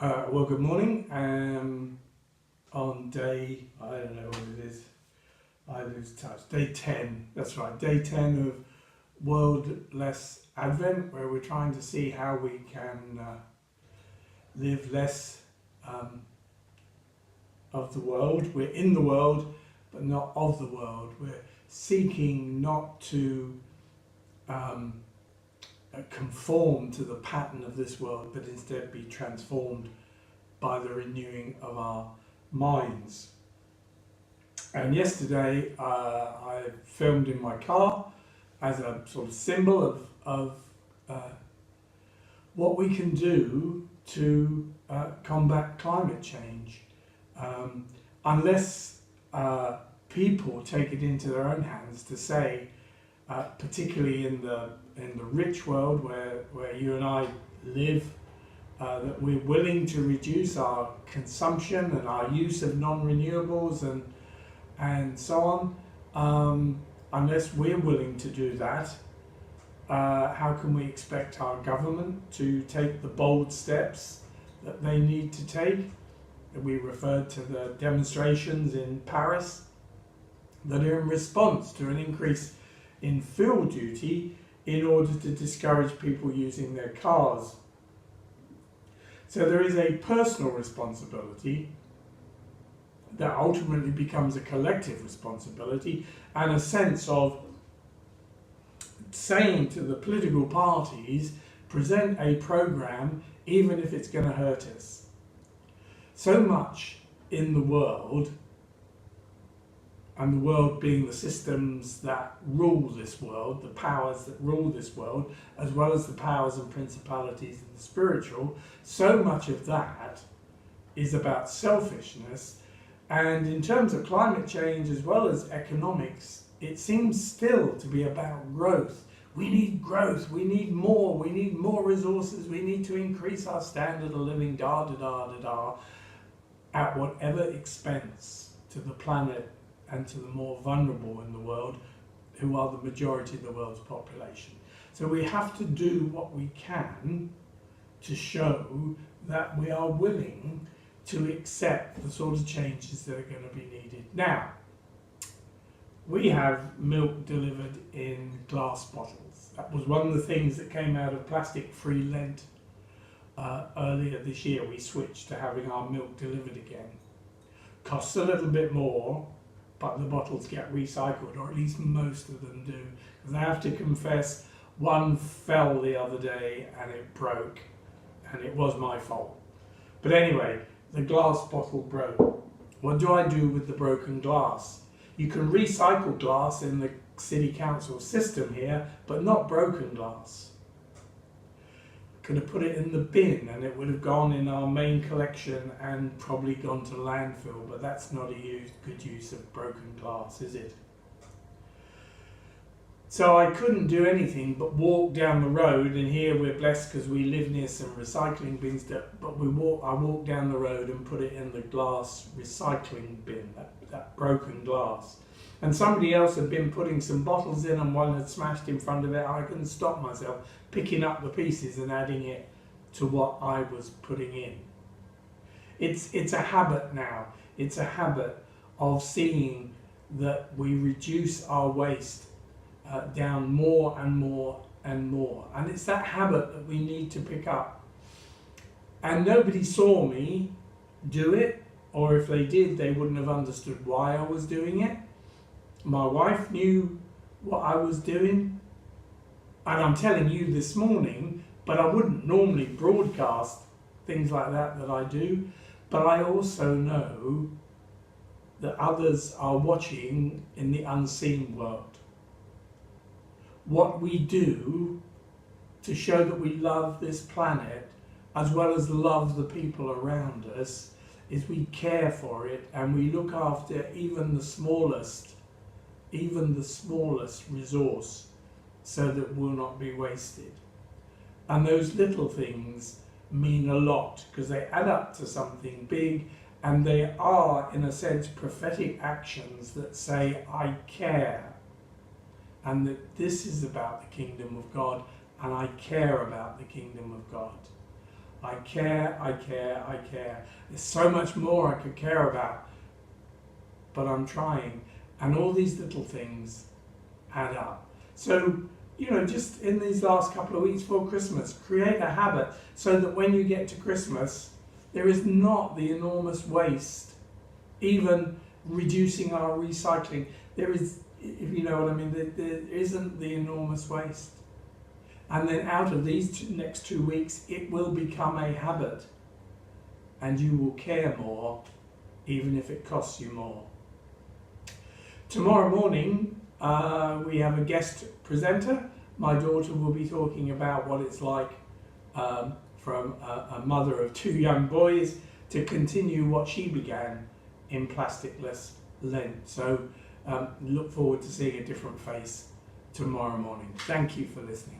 Well, good morning. On day, I don't know what it is, I lose touch. Day 10, that's right, day 10 of World Less Advent, where we're trying to see how we can live less of the world. We're in the world, but not of the world. We're seeking not to conform to the pattern of this world, but instead be transformed by the renewing of our minds. And yesterday I filmed in my car as a sort of symbol of what we can do to combat climate change. Unless people take it into their own hands to say, particularly in the rich world where you and I live, that we're willing to reduce our consumption and our use of non-renewables and so on. Unless we're willing to do that, how can we expect our government to take the bold steps that they need to take? We referred to the demonstrations in Paris that are in response to an increase in fuel duty in order to discourage people using their cars. So there is a personal responsibility that ultimately becomes a collective responsibility, and a sense of saying to the political parties, present a program even if it's going to hurt us. So much in the world, and the world being the systems that rule this world, the powers that rule this world, as well as the powers and principalities and the spiritual, so much of that is about selfishness. And in terms of climate change as well as economics, it seems still to be about growth. We need growth, we need more resources, we need to increase our standard of living, at whatever expense to the planet and to the more vulnerable in the world, who are the majority of the world's population. So we have to do what we can to show that we are willing to accept the sort of changes that are going to be needed. Now, we have milk delivered in glass bottles. That was one of the things that came out of plastic-free Lent earlier this year. We switched to having our milk delivered again. Costs a little bit more, but the bottles get recycled, or at least most of them do. Because I have to confess, one fell the other day and it broke, and it was my fault. But anyway, the glass bottle broke. What do I do with the broken glass? You can recycle glass in the city council system here, but not broken glass. Could have put it in the bin and it would have gone in our main collection and probably gone to landfill, but that's not a good use of broken glass, is it? So I couldn't do anything but walk down the road, and here we're blessed because we live near some recycling bins, but I walked down the road and put it in the glass recycling bin, that broken glass. And somebody else had been putting some bottles in and one had smashed in front of it. I couldn't stop myself picking up the pieces and adding it to what I was putting in. It's a habit now. It's a habit of seeing that we reduce our waste down more and more and more. And it's that habit that we need to pick up. And nobody saw me do it, or if they did, they wouldn't have understood why I was doing it. My wife knew what I was doing, and I'm telling you this morning, but I wouldn't normally broadcast things like that I do, but I also know that others are watching in the unseen world. What we do to show that we love this planet as well as love the people around us is we care for it, and we look after even the smallest resource so that it will not be wasted. And those little things mean a lot because they add up to something big, and they are, in a sense, prophetic actions that say, I care, and that this is about the kingdom of God, and I care about the kingdom of God. I care, I care, I care. There's so much more I could care about, but I'm trying. And all these little things add up. So, you know, just in these last couple of weeks before Christmas, create a habit so that when you get to Christmas, there is not the enormous waste. Even reducing our recycling, there is, if you know what I mean, there isn't the enormous waste. And then out of these next 2 weeks, it will become a habit. And you will care more, even if it costs you more. Tomorrow morning, we have a guest presenter. My daughter will be talking about what it's like from a mother of 2 young boys to continue what she began in Plasticless Lent. So look forward to seeing a different face tomorrow morning. Thank you for listening.